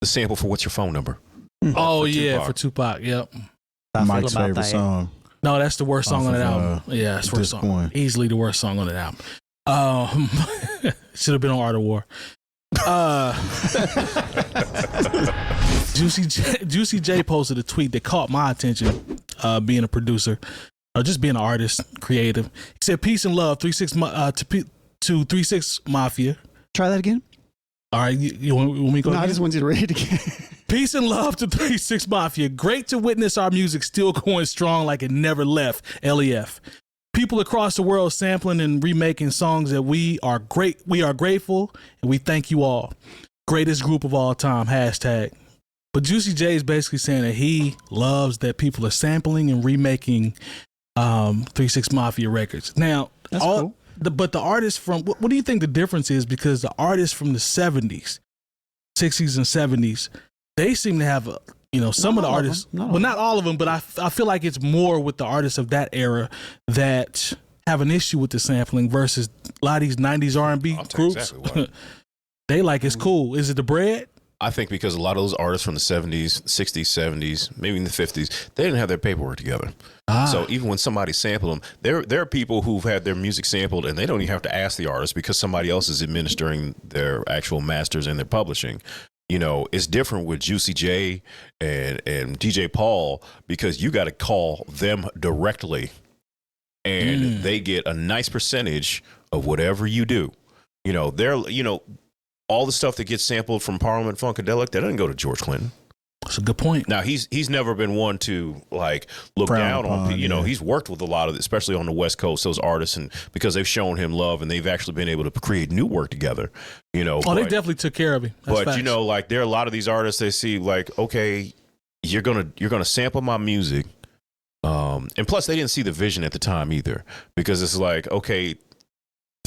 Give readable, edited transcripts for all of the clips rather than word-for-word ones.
the sample for "What's Your Phone Number"? Oh yeah, for Tupac. Yep. Mike's favorite song. No, that's the worst song on that album. Yeah, that's the worst song. Easily the worst song on that album. Should have been on Art of War. Juicy J posted a tweet that caught my attention, being a producer, just being an artist, creative. He said, "Peace and love, 3-6 to 3-6 Mafia." Try that again. All right, you want me to go? No, again? I just want you to read it again. Peace and love to 3-6 Mafia. Great to witness our music still going strong like it never left. 𝐿𝐴𝐹. People across the world sampling and remaking songs that we are grateful, and we thank you all. Greatest group of all time. #. But Juicy J is basically saying that he loves that people are sampling and remaking 3-6 Mafia records. Now, that's cool. But the artists from, what do you think the difference is? Because the artists from the 70s, 60s and 70s, they seem to have, some of the artists, not all of them, but I feel like it's more with the artists of that era that have an issue with the sampling versus a lot of these 90s R&B groups. Exactly they like it's cool. Is it the bread? I think because a lot of those artists from the 70s, 60s, 70s, maybe in the 50s, they didn't have their paperwork together. So even when somebody sampled them, there are people who've had their music sampled and they don't even have to ask the artist because somebody else is administering their actual masters and their publishing. It's different with Juicy J and DJ Paul because you got to call them directly and they get a nice percentage of whatever you do. All the stuff that gets sampled from Parliament Funkadelic, that doesn't go to George Clinton. That's a good point. Now he's never been one to look down on. He's worked with a lot of, especially on the West Coast, those artists, and because they've shown him love and they've actually been able to create new work together. They definitely took care of him. That's facts. There are a lot of these artists. They see okay, you're gonna sample my music, and plus they didn't see the vision at the time either, because it's okay.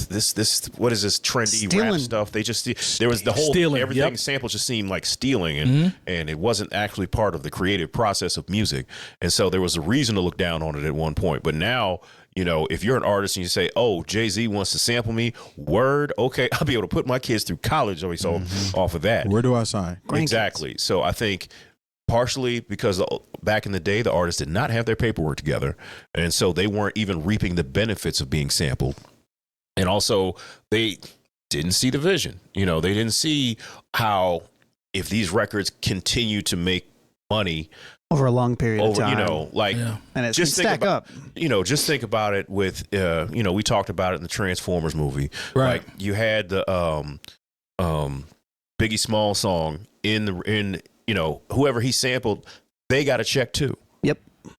This what is this trendy rap stuff? They just there was the whole everything sample just seemed like stealing, and it wasn't actually part of the creative process of music, and so there was a reason to look down on it at one point. But now, if you're an artist and you say, "Oh, Jay-Z wants to sample me," word, okay, I'll be able to put my kids through college off of that. Where do I sign? Exactly. So I think partially because back in the day the artists did not have their paperwork together, and so they weren't even reaping the benefits of being sampled. And also, they didn't see the vision. They didn't see how, if these records continue to make money over a long period of time, and it's just stack up. Just think about it with, we talked about it in the Transformers movie. Right. Like you had the Biggie Small song in whoever he sampled, they got a check too. Yep.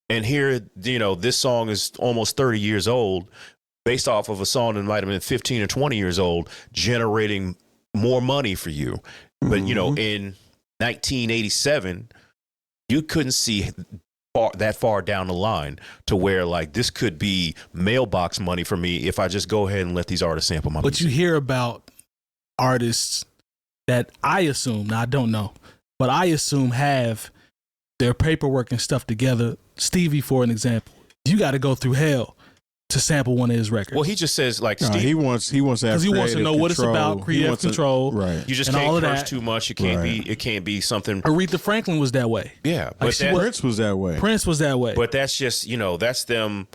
And here, this song is almost 30 years old, based off of a song that might have been 15 or 20 years old, generating more money for you. But, in 1987, you couldn't see that far down the line to where, this could be mailbox money for me if I just go ahead and let these artists sample my music. But you hear about artists that I assume, now I don't know, but I assume have their paperwork and stuff together. Stevie, for an example, you got to go through hell to sample one of his records. Well, he just says Steve, he wants to have because he wants to know what it's about, creative control. Right. You just can't curse too much. It can't be something. Aretha Franklin was that way. Yeah, but Prince was that way. Prince was that way. But that's just that's them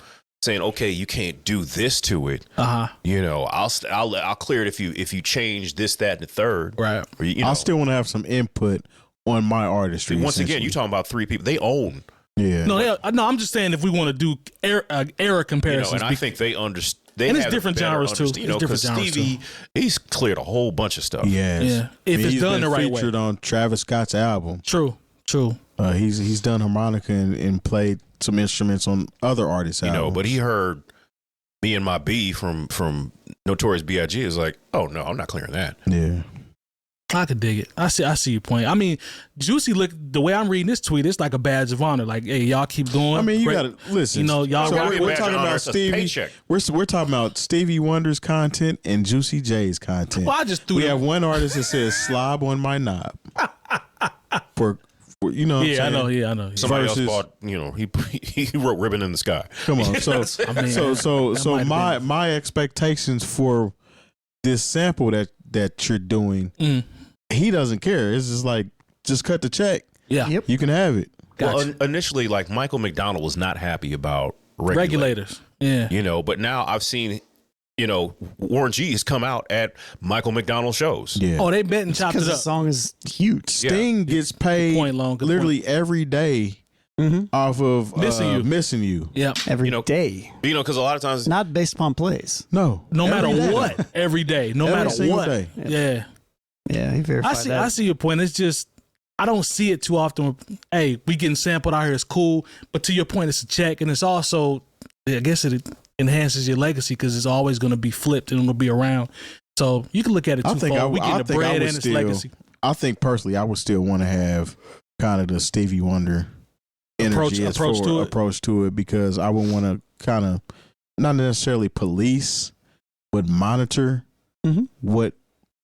saying, okay, you can't do this to it. I'll clear it if you change this, that, and the third. Right. Or, I still want to have some input on my artistry. Once again, you're talking about three people. They own. Yeah. No, I'm just saying if we want to do era comparisons, and I think they understand. And it's different genres too. Because Stevie, he's cleared a whole bunch of stuff. Yes. Yeah. If it's done the right way. He's featured on Travis Scott's album. True. He's done harmonica and played some instruments on other artists' albums. But he heard Me and My B from Notorious B.I.G. is like, oh no, I'm not clearing that. Yeah. I could dig it. I see your point. I mean, Juicy, look, the way I'm reading this tweet, it's like a badge of honor. Like, hey, y'all keep going. I mean, you got to listen. Y'all. So we're talking about Stevie. We're talking about Stevie Wonder's content and Juicy J's content. Well, I just threw. We have one artist that says "slob on my knob." for what I'm saying? I know. Somebody else bought. He wrote "Ribbon in the Sky." Come on. So my expectations for this sample that you're doing. He doesn't care. It's just like just cut the check. Yeah. Yep. You can have it. Well, initially, like Michael McDonald was not happy about Regulators. Yeah. You know, but now I've seen, you know, Warren G has come out at Michael McDonald shows. Yeah. Oh, they bet and chopped Because it the up. song is huge. Sting gets paid Good point. literally every day off of Missing You. Yeah. Every day. You know, because a lot of times, Not based upon plays. No. No matter Every day. what, every day, no Every matter single what. day. Yeah. Yeah, he verified that. I see your point. It's just I don't see it too often. Hey, we getting sampled out here. It's cool, but to your point, it's a check, and it's also, I guess, it enhances your legacy because it's always going to be flipped and it'll be around. So you can look at it twofold. We getting the bread and its legacy. I think personally, I would still want to have kind of the Stevie Wonder energy approach to it because I would want to kind of not necessarily police, but monitor what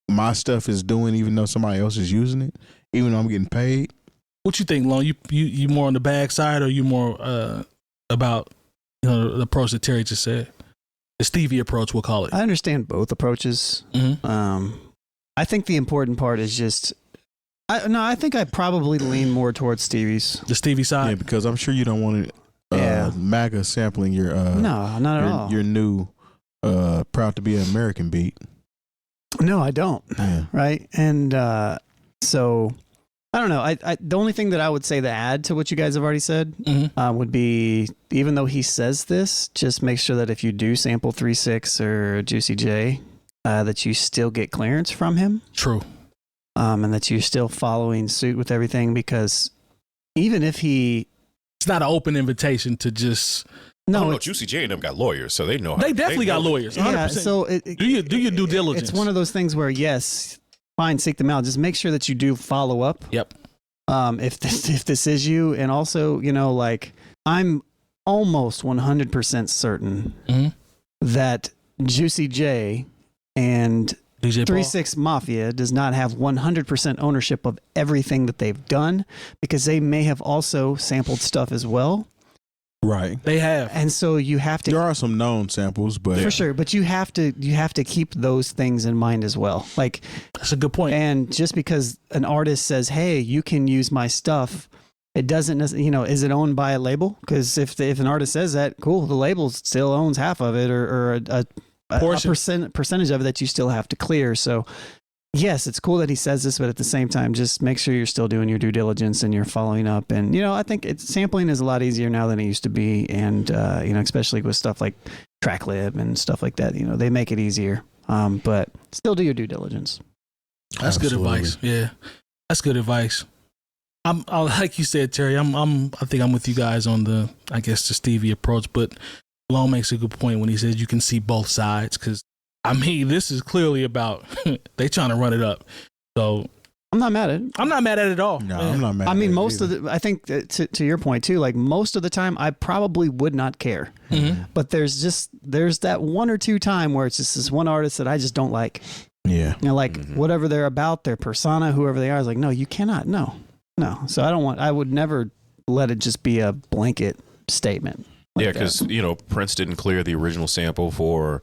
my stuff is doing, even though somebody else is using it, even though I'm getting paid. What you think, Lon? You more on the bag side, or you more about the approach that Terry just said, the Stevie approach, we'll call it. I understand both approaches. I think the important part is just. I think I probably lean more towards Stevie's. The Stevie side? Yeah, because I'm sure you don't want MAGA sampling your no, not at all. Your new Proud to Be an American beat. No, I don't. Yeah. Right? And so I don't know. I the only thing that I would say to add to what you guys have already said would be, even though he says this, just make sure that if you do sample 3-6 or Juicy J, that you still get clearance from him. True. And that you're still following suit with everything, because even if it's not an open invitation to just. No, Juicy J and them got lawyers, so they know. They definitely got lawyers. 100%. Yeah, so do your due diligence. It's one of those things where, yes, fine, seek them out. Just make sure that you do follow up. Yep. If this is you, and also, like, I'm almost 100% certain that Juicy J and 3-6 Mafia does not have 100% ownership of everything that they've done, because they may have also sampled stuff as well. Right. They have. And so you have to. There are some known samples, but for sure, but you have to keep those things in mind as well. Like, that's a good point. And just because an artist says, "Hey, you can use my stuff," it doesn't necessarily, is it owned by a label? Because if an artist says that, cool, the label still owns half of it, or a percentage of it that you still have to clear. So yes, it's cool that he says this, but at the same time, just make sure you're still doing your due diligence and you're following up. And, I think sampling is a lot easier now than it used to be. And, especially with stuff like TrackLib and stuff like that, they make it easier. But still do your due diligence. That's good advice. Yeah. That's good advice. I'm like you said, Terry, I think I'm with you guys on the Stevie approach, but Long makes a good point when he says you can see both sides, because this is clearly about they trying to run it up. So I'm not mad at it. I'm not mad at it at all. No, I'm not mad. I mean, I think to your point too, like most of the time, I probably would not care. But there's that one or two time where it's just this one artist that I just don't like. Yeah. Whatever they're about, their persona, whoever they are, is like, no, you cannot. No. So I would never let it just be a blanket statement. Yeah, because Prince didn't clear the original sample for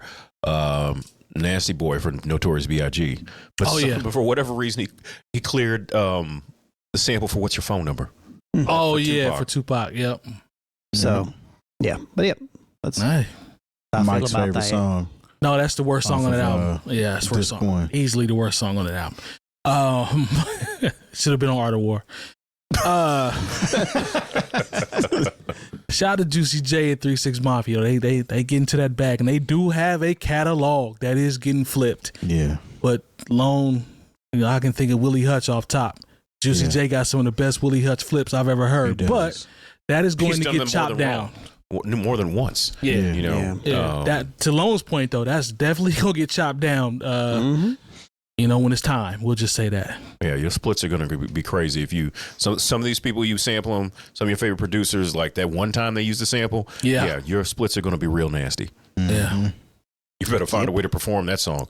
Nasty Boy for Notorious B.I.G. But for whatever reason, he cleared the sample for What's Your Phone Number. For Tupac. Yep. So that's Mike's favorite song. No, that's the worst song on that album. Yeah, that's the worst song. Easily the worst song on that album. Should have been on Art of War. Shout out to Juicy J and 3-6 Mafia. They get into that bag, and they do have a catalog that is getting flipped. Yeah. But Lone, I can think of Willie Hutch off top. Juicy J got some of the best Willie Hutch flips I've ever heard. But that is going to get chopped down. More than once. Yeah. That, to Lone's point, though, that's definitely going to get chopped down. When it's time, we'll just say that. Yeah, your splits are going to be crazy. If some of these people, you sample them, some of your favorite producers, like that one time they used the sample, your splits are going to be real nasty. Yeah. You better find a way to perform that song.